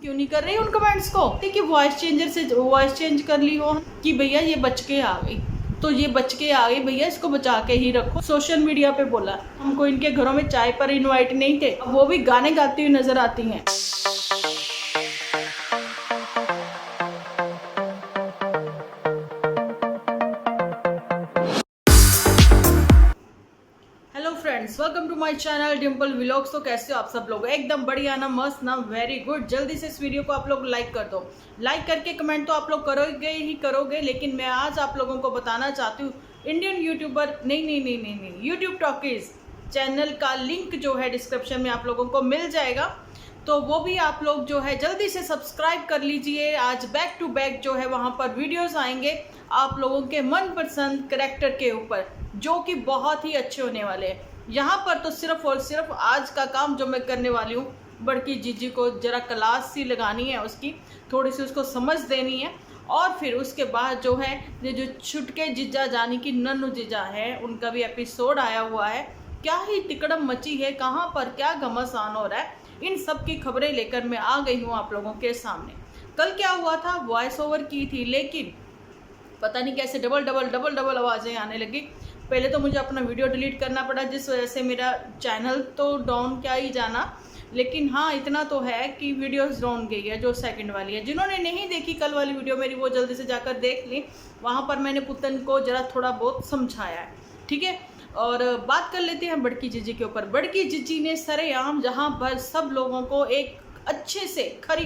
क्यों नहीं कर रही उन कमेंट्स को कि वॉइस चेंजर से वॉइस चेंज कर ली हो कि भैया ये बच के आ गई, तो ये बच के आ गई भैया, इसको बचा के ही रखो। सोशल मीडिया पे बोला हमको इनके घरों में चाय पर इनवाइट नहीं थे, वो भी गाने गाती हुई नजर आती हैं। Friends, welcome to my channel Dimple vlogs. तो कैसे हो आप सब लोग? एकदम बढ़िया ना, मस्त ना, वेरी गुड। जल्दी से इस वीडियो को आप लोग लाइक कर दो। लाइक करके कमेंट तो आप लोग करोगे ही करोगे, लेकिन मैं आज आप लोगों को बताना चाहती हूँ इंडियन यूट्यूबर नहीं यूट्यूब टॉकीज चैनल का लिंक जो है डिस्क्रिप्शन में आप लोगों को मिल जाएगा, तो वो भी आप लोग जो है जल्दी से सब्सक्राइब कर लीजिए। आज बैक टू बैक जो है वहाँ पर वीडियोस आएंगे आप लोगों के मनपसंद कैरेक्टर के ऊपर, जो कि बहुत ही अच्छे होने वाले हैं। यहाँ पर तो सिर्फ और सिर्फ आज का काम जो मैं करने वाली हूँ, बड़की जीजी को जरा क्लास सी लगानी है, उसकी थोड़ी सी उसको समझ देनी है, और फिर उसके बाद जो है ये जो छुटके जीजा जानी कि नन्नू जीजा है, उनका भी एपिसोड आया हुआ है। क्या ही तिकड़म मची है, कहाँ पर क्या घमासान हो रहा है, इन सब की खबरें लेकर मैं आ गई हूँ आप लोगों के सामने। कल क्या हुआ था, वॉइस ओवर की थी, लेकिन पता नहीं कैसे डबल डबल आवाज़ें आने लगी। पहले तो मुझे अपना वीडियो डिलीट करना पड़ा, जिस वजह से मेरा चैनल तो डाउन क्या ही जाना, लेकिन हाँ इतना तो है कि वीडियोस डाउन गई है जो सेकंड वाली है। जिन्होंने नहीं देखी कल वाली वीडियो मेरी, वो जल्दी से जाकर देख ली। वहाँ पर मैंने पुतन को जरा थोड़ा बहुत समझाया है, ठीक है। और बात कर लेते हैं बड़की जीजी के ऊपर। बड़की जीजी ने सरेआम जहाँ पर सब लोगों को एक अच्छे से खरी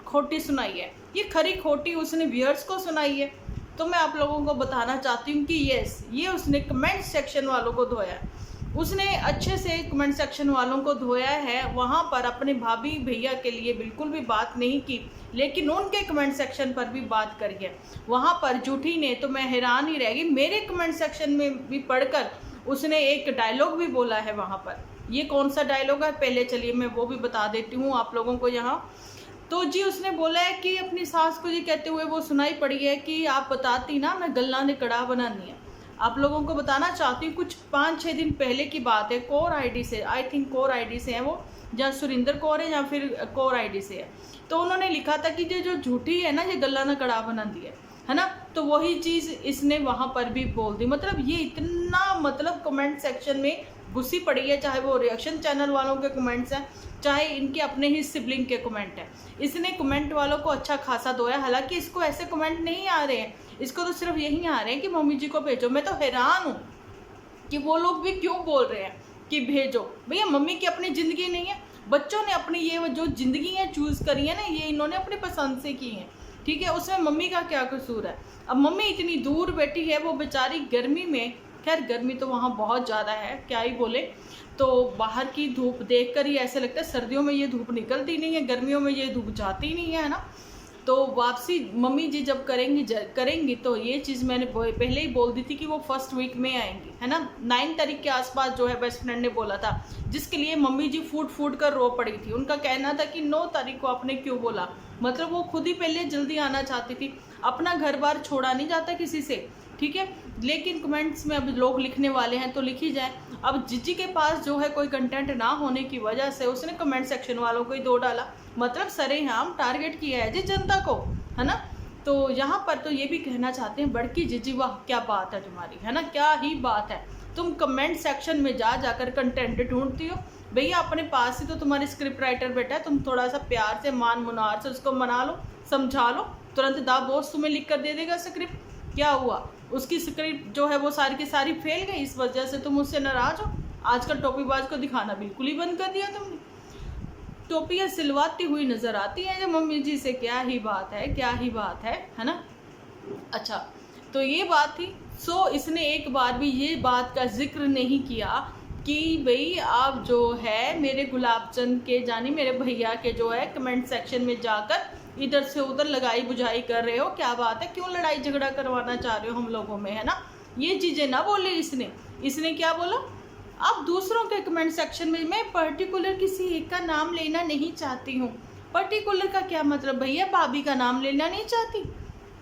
खोटी सुनाई है। ये खरी खोटी उसने व्यूअर्स को सुनाई है, तो मैं आप लोगों को बताना चाहती हूँ कि यस, ये उसने कमेंट सेक्शन वालों को धोया है। उसने अच्छे से कमेंट सेक्शन वालों को धोया है। वहाँ पर अपने भाभी भैया के लिए बिल्कुल भी बात नहीं की, लेकिन उनके कमेंट सेक्शन पर भी बात करी है। वहाँ पर जूठी ने तो मैं हैरान ही रह गई। मेरे कमेंट सेक्शन में भी पढ़कर उसने एक डायलॉग भी बोला है वहाँ पर। ये कौन सा डायलॉग है, पहले चलिए मैं वो भी बता देती हूँ आप लोगों को यहाँ। तो जी उसने बोला है कि अपनी सास को ये कहते हुए वो सुनाई पड़ी है कि आप बताती ना, मैं गल्ला ने कड़ा बनानी है। आप लोगों को बताना चाहती हूँ, कुछ 5-6 दिन पहले की बात है। कोर आईडी से, आई थिंक कोर आईडी से है वो, या सुरिंदर कौर है या फिर कोर आईडी से है। तो उन्होंने लिखा था कि ये जो झूठी है ना, ये गल्ला ने कड़ा बनाती है ना। तो वही चीज़ इसने वहाँ पर भी बोल दी। मतलब ये इतना, मतलब कमेंट सेक्शन में घुसी पड़ी है, चाहे वो रिएक्शन चैनल वालों के कमेंट्स हैं, चाहे इनके अपने ही सिबलिंग के कमेंट हैं। इसने कमेंट वालों को अच्छा खासा धोया। हालांकि इसको ऐसे कमेंट नहीं आ रहे हैं, इसको तो सिर्फ यही आ रहे हैं कि मम्मी जी को भेजो। मैं तो हैरान हूँ कि वो लोग भी क्यों बोल रहे हैं कि भेजो। भैया मम्मी की अपनी ज़िंदगी नहीं है, बच्चों ने अपनी ये जो ज़िंदगी है चूज़ करी है ना, ये इन्होंने अपनी पसंद से की है, ठीक है। उसमें मम्मी का क्या कसूर है? अब मम्मी इतनी दूर बैठी है, वो बेचारी गर्मी में, खैर गर्मी तो वहाँ बहुत ज़्यादा है, क्या ही बोले। तो बाहर की धूप देखकर ही ऐसे लगता है सर्दियों में ये धूप निकलती नहीं है, गर्मियों में ये धूप जाती नहीं है ना। तो वापसी मम्मी जी जब करेंगी तो ये चीज़ मैंने पहले ही बोल दी थी कि वो फर्स्ट वीक में आएंगी, है ना। 9 तारीख के आसपास जो है बेस्ट फ्रेंड ने बोला था, जिसके लिए मम्मी जी फूट कर रो पड़ी थी। उनका कहना था कि 9 तारीख को आपने क्यों बोला, मतलब वो खुद ही पहले जल्दी आना चाहती थी। अपना घर बार छोड़ा नहीं जाता किसी से, ठीक है। लेकिन कमेंट्स में अब लोग लिखने वाले हैं तो लिखी जाए। अब जीजी के पास जो है कोई कंटेंट ना होने की वजह से उसने कमेंट सेक्शन वालों को ही दो डाला, मतलब सरेआम टारगेट किया है जी जनता को, है ना। तो यहाँ पर तो ये भी कहना चाहते हैं बड़की जीजी, वाह क्या बात है तुम्हारी, है ना, क्या ही बात है। तुम कमेंट सेक्शन में जाकर कंटेंट ढूंढती हो। भैया अपने पास ही तो तुम्हारी स्क्रिप्ट राइटर बैठा है, तुम थोड़ा सा प्यार से मान मुनार से उसको मना लो, समझा लो, तुरंत दा बॉस तुम्हें लिख कर दे देगा स्क्रिप्ट। क्या हुआ, उसकी स्क्रिप्ट जो है वो सारी की सारी फेल गई, इस वजह से तुम उससे नाराज हो। आजकल टोपीबाज को दिखाना बिल्कुल ही बंद कर दिया तुमने। टोपियाँ सिलवाती हुई नजर आती हैं जब मम्मी जी से, क्या ही बात है, क्या ही बात है ना। अच्छा, तो ये बात थी। सो इसने एक बार भी ये बात का जिक्र नहीं किया कि भाई आप जो है मेरे गुलाबचंद के जानी मेरे भैया के जो है कमेंट सेक्शन में जाकर इधर से उधर लगाई बुझाई कर रहे हो, क्या बात है, क्यों लड़ाई झगड़ा करवाना चाह रहे हो हम लोगों में, है ना। ये चीज़ें ना बोले इसने क्या बोला, आप दूसरों के कमेंट सेक्शन में, मैं पर्टिकुलर किसी एक का नाम लेना नहीं चाहती हूँ। पर्टिकुलर का क्या मतलब भैया, भाभी का नाम लेना नहीं चाहती?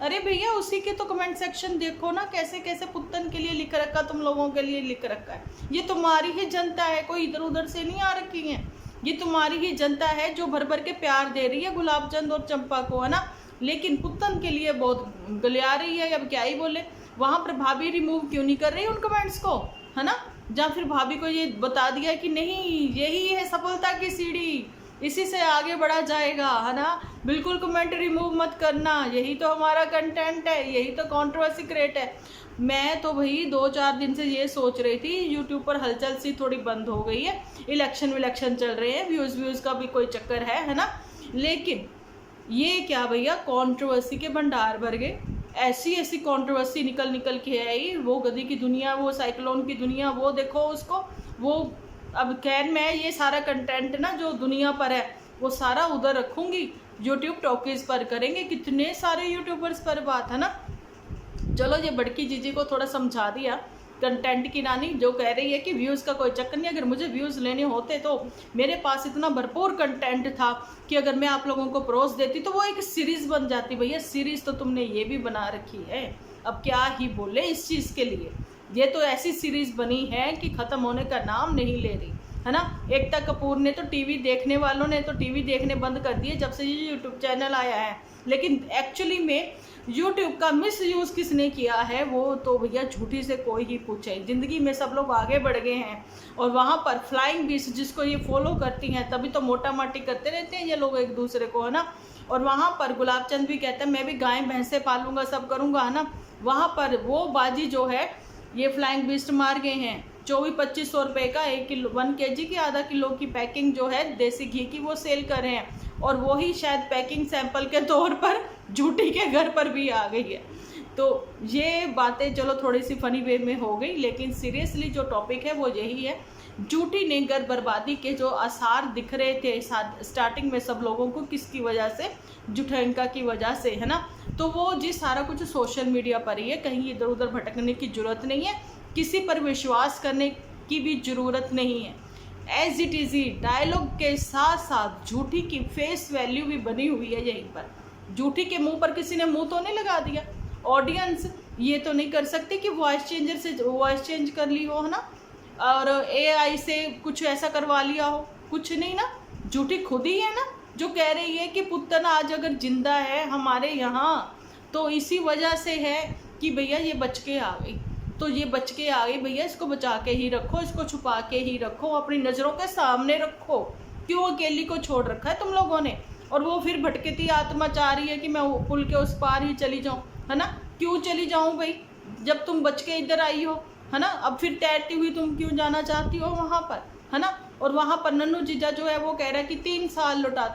अरे भैया उसी के तो कमेंट सेक्शन देखो ना, कैसे कैसे पुत्तन के लिए लिख रखा, तुम लोगों के लिए लिख रखा है। ये तुम्हारी ही जनता है, कोई इधर उधर से नहीं आ रखी है। ये तुम्हारी ही जनता है जो भर भर के प्यार दे रही है गुलाब चंद और चंपा को, है ना, लेकिन पुत्तन के लिए बहुत गलिया रही है। अब क्या ही बोले, वहाँ पर भाभी रिमूव क्यों नहीं कर रही उन कमेंट्स को, है ना, जहाँ फिर भाभी को ये बता दिया कि नहीं यही है सफलता की सीढ़ी, इसी से आगे बढ़ा जाएगा, है ना, बिल्कुल कमेंट रिमूव मत करना, यही तो हमारा कंटेंट है, यही तो कंट्रोवर्सी क्रिएट है। मैं तो भाई 2-4 दिन से ये सोच रही थी, यूट्यूब पर हलचल सी थोड़ी बंद हो गई है, इलेक्शन चल रहे हैं, व्यूज़ का भी कोई चक्कर है ना, लेकिन ये क्या भैया कंट्रोवर्सी के भंडार भर गए, ऐसी कंट्रोवर्सी निकल के आई। वो गधी की दुनिया, वो साइक्लोन की दुनिया, वो देखो उसको, वो अब खैर मैं ये सारा कंटेंट ना जो दुनिया पर है वो सारा उधर रखूँगी, यूट्यूब टॉकीज़ पर करेंगे, कितने सारे यूट्यूबर्स पर बात है ना। चलो ये बड़की जीजी को थोड़ा समझा दिया, कंटेंट की रानी जो कह रही है कि व्यूज़ का कोई चक्कर नहीं, अगर मुझे व्यूज़ लेने होते तो मेरे पास इतना भरपूर कंटेंट था कि अगर मैं आप लोगों को परोस देती तो वो एक सीरीज़ बन जाती। भैया सीरीज़ तो तुमने ये भी बना रखी है, अब क्या ही बोले इस चीज़ के लिए। ये तो ऐसी सीरीज़ बनी है कि ख़त्म होने का नाम नहीं ले रही, है ना। एकता कपूर ने तो टीवी देखने वालों ने तो टीवी देखने बंद कर दिए जब से ये यूट्यूब चैनल आया है, लेकिन एक्चुअली में यूट्यूब का मिस यूज़ किसने किया है वो तो भैया झूठी से कोई ही पूछे। ज़िंदगी में सब लोग आगे बढ़ गए हैं और वहाँ पर फ्लाइंग बीस जिसको ये फॉलो करती हैं, तभी तो मोटा माटी करते रहते हैं ये लोग एक दूसरे को, है ना। और वहाँ पर गुलाब चंद भी कहते हैं मैं भी गाय भैंसे पालूंगा, सब करूँगा, है ना। वहाँ पर वो बाजी जो है ये फ्लाइंग बीस्ट मार गए हैं। 2400-2500 रुपये का 1 kg की आधा किलो की पैकिंग जो है देसी घी की वो सेल कर रहे हैं, और वही शायद पैकिंग सैंपल के तौर पर झूठी के घर पर भी आ गई है। तो ये बातें चलो थोड़ी सी फनी वे में हो गई, लेकिन सीरियसली जो टॉपिक है वो यही है। झूठी ने घर बर्बादी के जो आसार दिख रहे थे स्टार्टिंग में सब लोगों को, किसकी वजह से, जुठैंका की वजह से, है ना। तो वो जी सारा कुछ सोशल मीडिया पर ही है, कहीं इधर उधर भटकने की ज़रूरत नहीं है, किसी पर विश्वास करने की भी ज़रूरत नहीं है। एज इट इज़ ही डायलॉग के साथ साथ झूठी की फेस वैल्यू भी बनी हुई है यहीं पर। झूठी के मुंह पर किसी ने मुंह तो नहीं लगा दिया, ऑडियंस ये तो नहीं कर सकती कि वॉइस चेंजर से वॉइस चेंज कर ली हो, है ना, और AI से कुछ ऐसा करवा लिया हो, कुछ नहीं ना। झूठी खुद ही है ना जो कह रही है कि पुत्तन आज अगर जिंदा है हमारे यहाँ तो इसी वजह से है कि भैया ये बच के आ गई, तो ये बच के आ गई भैया, इसको बचा के ही रखो, इसको छुपा के ही रखो, अपनी नज़रों के सामने रखो। क्यों अकेली को छोड़ रखा है तुम लोगों ने, और वो फिर भटकती आत्मा चाह रही है कि मैं पुल के उस पार ही चली जाऊँ, है ना। क्यों चली जाऊँ भाई, जब तुम बच के इधर आई हो, है ना, अब फिर तैरती हुई तुम क्यों जाना चाहती हो वहाँ पर, है ना। और वहाँ पर नन्नू जीजा जो है वो कह रहा है कि 3 साल लौटा,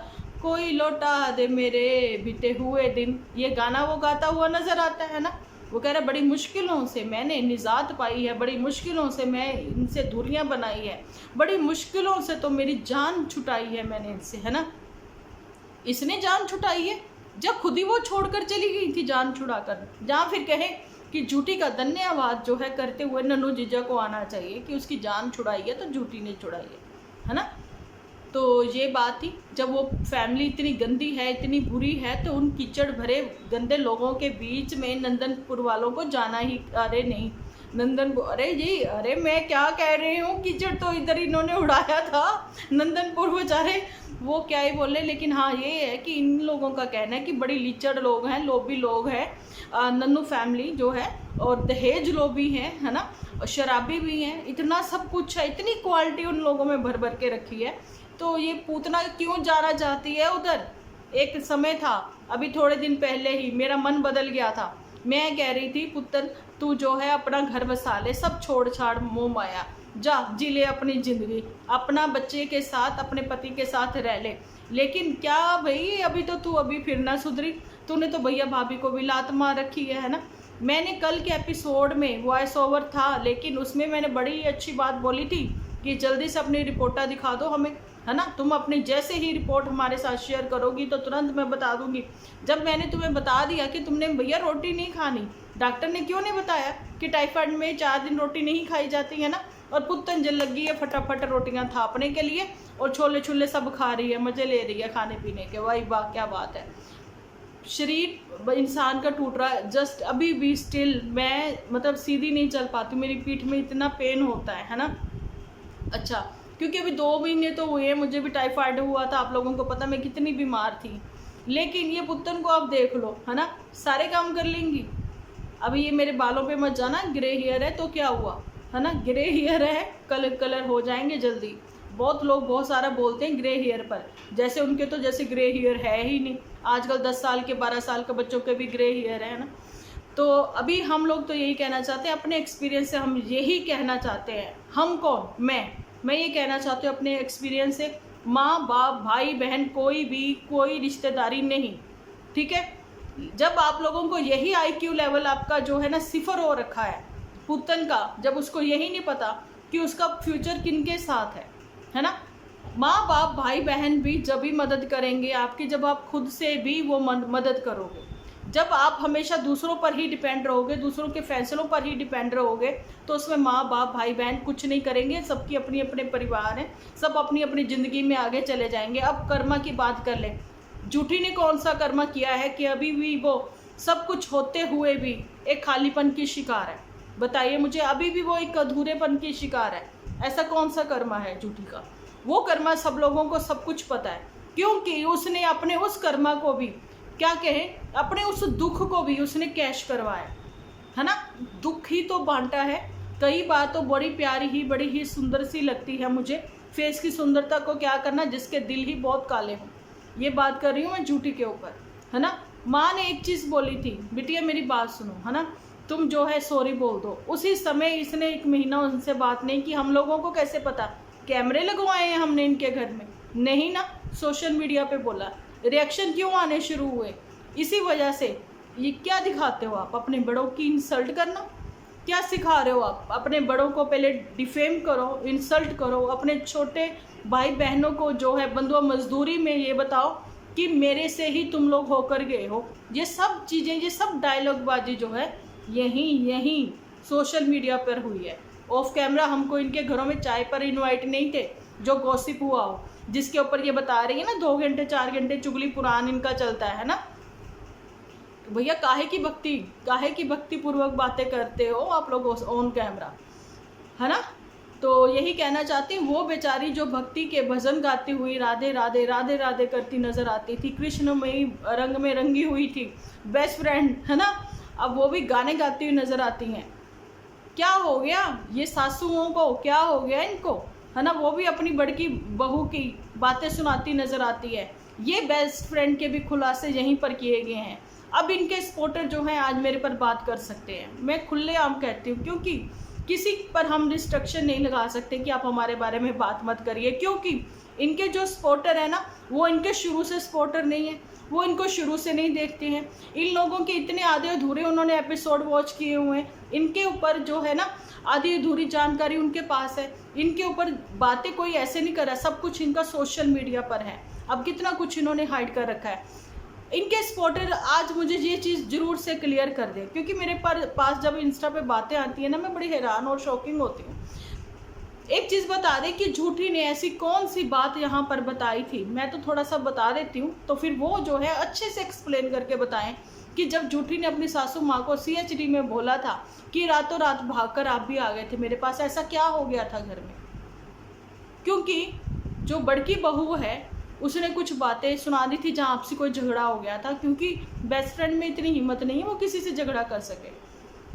कोई लौटा दे मेरे बीते हुए दिन, ये गाना वो गाता हुआ नज़र आता है ना। वो कह रहा है बड़ी मुश्किलों से मैंने निजात पाई है, बड़ी मुश्किलों से मैं इनसे दूरियां बनाई है, बड़ी मुश्किलों से तो मेरी जान छुटाई है मैंने इनसे, है ना। इसने जान छुटाई है जब खुद ही वो छोड़कर चली गई थी जान छुड़ाकर। जहाँ फिर कहे कि झूठी का धन्यवाद जो है करते हुए नन्नू जीजा को आना चाहिए कि उसकी जान छुड़ाई है तो झूठी ने छुड़ाई है ना। तो ये बात थी, जब वो फैमिली इतनी गंदी है, इतनी बुरी है, तो उन कीचड़ भरे गंदे लोगों के बीच में नंदनपुर वालों को जाना ही, अरे नहीं अरे जी, अरे मैं क्या कह रही हूँ, कीचड़ तो इधर इन्होंने उड़ाया था, नंदनपुर बेचारे वो क्या ही बोले। लेकिन हाँ ये है कि इन लोगों का कहना है कि बड़ी लीचड़ लोग हैं, लोभी लोग हैं, नन्नू फैमिली जो है, और दहेज लोभी हैं, है ना, शराबी भी हैं, इतना सब कुछ है, इतनी क्वालिटी उन लोगों में भर भर के रखी है। तो ये पूतना क्यों जाना चाहती है उधर। एक समय था अभी थोड़े दिन पहले ही मेरा मन बदल गया था, मैं कह रही थी पुत्र तू जो है अपना घर बसा ले, सब छोड़ छाड़ मोह माया, जा जी ले अपनी ज़िंदगी, अपना बच्चे के साथ अपने पति के साथ रह ले। लेकिन क्या भाई, अभी तो तू अभी फिर ना सुधरी, तूने तो भैया भाभी को भी लात मार रखी है ना। मैंने कल के एपिसोड में वॉइस ओवर था, लेकिन उसमें मैंने बड़ी अच्छी बात बोली थी कि जल्दी से अपनी रिपोर्टा दिखा दो हमें, है ना। तुम अपनी जैसे ही रिपोर्ट हमारे साथ शेयर करोगी तो तुरंत मैं बता दूंगी। जब मैंने तुम्हें बता दिया कि तुमने भैया रोटी नहीं खानी, डॉक्टर ने क्यों नहीं बताया कि टाइफाइड में 4 दिन रोटी नहीं खाई जाती है ना, और पुत्तन जल लगी है फटाफट रोटियां थापने के लिए, और छोले छुले सब खा रही है, मज़े ले रही है खाने पीने के। वाह वाह क्या बात है, शरीर इंसान का टूट रहा है। जस्ट अभी भी स्टिल मैं मतलब सीधी नहीं चल पाती, मेरी पीठ में इतना पेन होता है ना। अच्छा, क्योंकि अभी 2 महीने तो हुए हैं, मुझे भी टाइफाइड हुआ था, आप लोगों को पता मैं कितनी बीमार थी। लेकिन ये पुत्तन को आप देख लो, है ना, सारे काम कर लेंगी। अभी ये मेरे बालों पे मत जाना, ग्रे हेयर है तो क्या हुआ, है ना, ग्रे हेयर है, कलर हो जाएंगे जल्दी। बहुत लोग बहुत सारा बोलते हैं ग्रे हेयर पर, जैसे उनके तो जैसे ग्रे हेयर है ही नहीं। आजकल 10 साल के 12 साल के बच्चों के भी ग्रे हेयर है ना। तो अभी हम लोग तो यही कहना चाहते हैं, अपने एक्सपीरियंस से हम यही कहना चाहते हैं। हम कौन, मैं ये कहना चाहती हूँ अपने एक्सपीरियंस से, माँ बाप भाई बहन कोई भी कोई रिश्तेदारी नहीं, ठीक है। जब आप लोगों को यही आईक्यू लेवल आपका जो है ना 0 हो रखा है पुतन का, जब उसको यही नहीं पता कि उसका फ्यूचर किनके साथ है ना। माँ बाप भाई बहन भी जब भी मदद करेंगे आपकी, जब आप खुद से भी वो मदद करोगे। जब आप हमेशा दूसरों पर ही डिपेंड रहोगे, दूसरों के फैसलों पर ही डिपेंड रहोगे, तो उसमें माँ बाप भाई बहन कुछ नहीं करेंगे। सबकी अपनी अपने परिवार हैं, सब अपनी अपनी ज़िंदगी में आगे चले जाएंगे। अब कर्मा की बात कर लें, झूठी ने कौन सा कर्मा किया है कि अभी भी वो सब कुछ होते हुए भी एक खालीपन की शिकार है। बताइए मुझे, अभी भी वो एक अधूरेपन की शिकार है। ऐसा कौन सा कर्मा है झूठी का? वो कर्मा सब लोगों को सब कुछ पता है, क्योंकि उसने अपने उस कर्मा को भी क्या कहे, अपने उस दुख को भी उसने कैश करवाया, है ना। दुख ही तो बांटा है। कई बार तो बड़ी प्यारी ही बड़ी ही सुंदर सी लगती है मुझे। फेस की सुंदरता को क्या करना, जिसके दिल ही बहुत काले हों। ये बात कर रही हूँ मैं झूठी के ऊपर, है ना। माँ ने एक चीज़ बोली थी, बिटिया मेरी बात सुनो, है ना, तुम जो है सॉरी बोल दो। उसी समय इसने 1 महीना उनसे बात नहीं की। हम लोगों को कैसे पता? कैमरे लगवाए हैं हमने इनके घर में? नहीं ना, सोशल मीडिया पे बोला। रिएक्शन क्यों आने शुरू हुए? इसी वजह से। ये क्या दिखाते हो आप? अपने बड़ों की इंसल्ट करना। क्या सिखा रहे हो आप? अपने बड़ों को पहले डिफेम करो, इंसल्ट करो। अपने छोटे भाई बहनों को जो है बंधुआ मजदूरी में ये बताओ कि मेरे से ही तुम लोग होकर गए हो। ये सब चीज़ें, ये सब डायलॉगबाजी जो है यहीं सोशल मीडिया पर हुई है। ऑफ कैमरा हमको इनके घरों में चाय पर इनवाइट नहीं थे, जो गॉसिप हुआ हो, जिसके ऊपर ये बता रही है ना 2 घंटे 4 घंटे चुगली पुराण इनका चलता है ना। भैया काहे की भक्ति पूर्वक बातें करते हो आप लोग ऑन कैमरा, है ना। तो यही कहना चाहती हूँ, वो बेचारी जो भक्ति के भजन गाती हुई राधे राधे राधे राधे करती नजर आती थी, कृष्णमयी रंग में रंगी हुई थी, बेस्ट फ्रेंड, है ना, अब वो भी गाने गाती हुई नजर आती हैं। क्या हो गया ये सासुओं को, क्या हो गया इनको, है ना। वो भी अपनी बड़की बहू की बातें सुनाती नजर आती है। ये बेस्ट फ्रेंड के भी खुलासे यहीं पर किए गए हैं। अब इनके सपोर्टर जो हैं आज मेरे पर बात कर सकते हैं, मैं खुलेआम कहती हूँ, क्योंकि किसी पर हम रिस्ट्रिक्शन नहीं लगा सकते कि आप हमारे बारे में बात मत करिए, क्योंकि इनके जो सपोर्टर है ना, वो इनके शुरू से सपोर्टर नहीं है, वो इनको शुरू से नहीं देखते हैं। इन लोगों के इतने आधे अधूरे उन्होंने एपिसोड वॉच किए हुए हैं, इनके ऊपर जो है ना आधी अधूरी जानकारी उनके पास है, इनके ऊपर बातें कोई ऐसे नहीं कर रहा, सब कुछ इनका सोशल मीडिया पर है। अब कितना कुछ इन्होंने हाइड कर रखा है। इनके सपोर्टर आज मुझे ये चीज़ जरूर से क्लियर कर दे, क्योंकि मेरे पास जब इंस्टा पे बातें आती हैं ना, मैं बड़ी हैरान और शॉकिंग होती हूँ। एक चीज़ बता दे कि झूठी ने ऐसी कौन सी बात यहाँ पर बताई थी। मैं तो थोड़ा सा बता देती हूँ, तो फिर वो जो है अच्छे से एक्सप्लेन करके बताएं कि जब झूठी ने अपनी सासू माँ को CHD में बोला था कि रातों रात भागकर आप भी आ गए थे मेरे पास, ऐसा क्या हो गया था घर में? क्योंकि जो बड़की बहू है उसने कुछ बातें सुना दी थी जहाँ आपसे कोई झगड़ा हो गया था, क्योंकि बेस्ट फ्रेंड में इतनी हिम्मत नहीं है वो किसी से झगड़ा कर सके,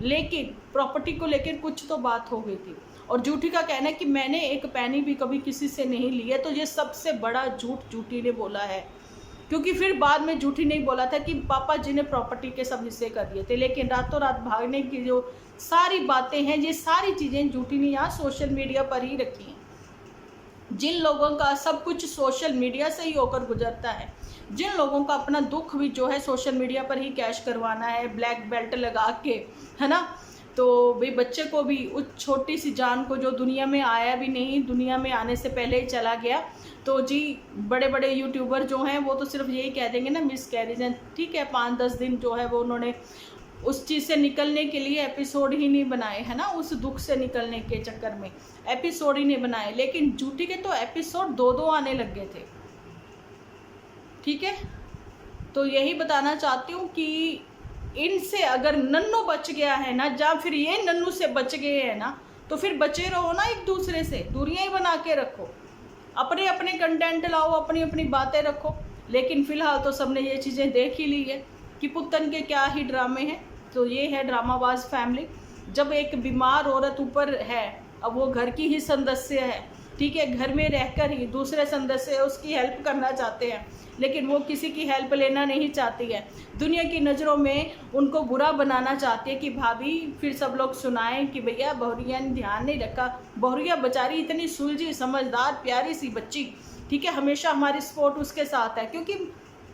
लेकिन प्रॉपर्टी को लेकर कुछ तो बात हो गई थी। और झूठी का कहना है कि मैंने एक पैनी भी कभी किसी से नहीं ली है, तो ये सबसे बड़ा झूठ झूठी ने बोला है। क्योंकि फिर बाद में झूठी ने बोला था कि पापा जी ने प्रॉपर्टी के सब हिस्से कर दिए थे, लेकिन रातों रात भागने की जो सारी बातें हैं, ये सारी चीज़ें झूठी ने यहाँ सोशल मीडिया पर ही रखी हैं। जिन लोगों का सब कुछ सोशल मीडिया से ही होकर गुजरता है, जिन लोगों का अपना दुख भी जो है सोशल मीडिया पर ही कैश करवाना है, ब्लैक बेल्ट लगा के, है ना, तो भाई बच्चे को भी, उस छोटी सी जान को जो दुनिया में आया भी नहीं, दुनिया में आने से पहले ही चला गया, तो जी बड़े बड़े यूट्यूबर जो हैं वो तो सिर्फ यही कह देंगे ना मिसकैरेज है, ठीक है, 5-10 दिन जो है वो उन्होंने उस चीज़ से निकलने के लिए एपिसोड ही नहीं बनाए, है ना, उस दुख से निकलने के चक्कर में एपिसोड ही नहीं बनाए। लेकिन झूठी के तो एपिसोड 2-2 आने लग गए थे, ठीक है। तो यही बताना चाहती हूँ कि इनसे अगर नन्नू बच गया है ना, या फिर ये नन्नू से बच गए हैं ना, तो फिर बचे रहो ना एक दूसरे से, दूरियां ही बना के रखो, अपने अपने कंटेंट लाओ, अपनी अपनी बातें रखो। लेकिन फिलहाल तो सबने ये चीज़ें देख ही ली है कि पुत्तन के क्या ही ड्रामे हैं। तो ये है ड्रामाबाज फैमिली। जब एक बीमार औरत ऊपर है, अब वो घर की ही सदस्य है, ठीक है, घर में रहकर ही दूसरे सदस्य उसकी हेल्प करना चाहते हैं, लेकिन वो किसी की हेल्प लेना नहीं चाहती है। दुनिया की नज़रों में उनको बुरा बनाना चाहती है कि भाभी, फिर सब लोग सुनाएं कि भैया बहुरिया ने ध्यान नहीं रखा। बहुरिया बेचारी इतनी सुलझी समझदार प्यारी सी बच्ची, ठीक है, हमेशा हमारी सपोर्ट उसके साथ है, क्योंकि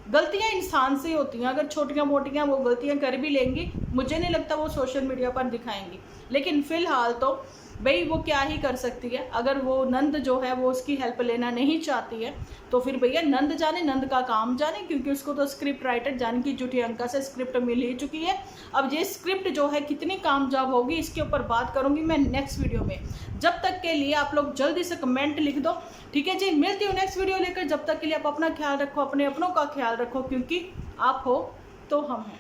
गलतियां इंसान से होती हैं। अगर छोटियां मोटियां वो गलतियां कर भी लेंगी, मुझे नहीं लगता वो सोशल मीडिया पर दिखाएंगी। लेकिन फ़िलहाल तो भाई वो क्या ही कर सकती है। अगर वो नंद जो है वो उसकी हेल्प लेना नहीं चाहती है, तो फिर भैया नंद जाने, नंद का काम जाने, क्योंकि उसको तो स्क्रिप्ट राइटर जानकी जूठी अंका से स्क्रिप्ट मिल ही चुकी है। अब ये स्क्रिप्ट जो है कितनी कामयाब होगी, इसके ऊपर बात करूंगी मैं नेक्स्ट वीडियो में। जब तक के लिए आप लोग जल्दी से कमेंट लिख दो, ठीक है जी। मिलती हूँ नेक्स्ट वीडियो लेकर। जब तक के लिए आप अपना ख्याल रखो, अपने अपनों का ख्याल रखो, क्योंकि आप हो तो हम हैं।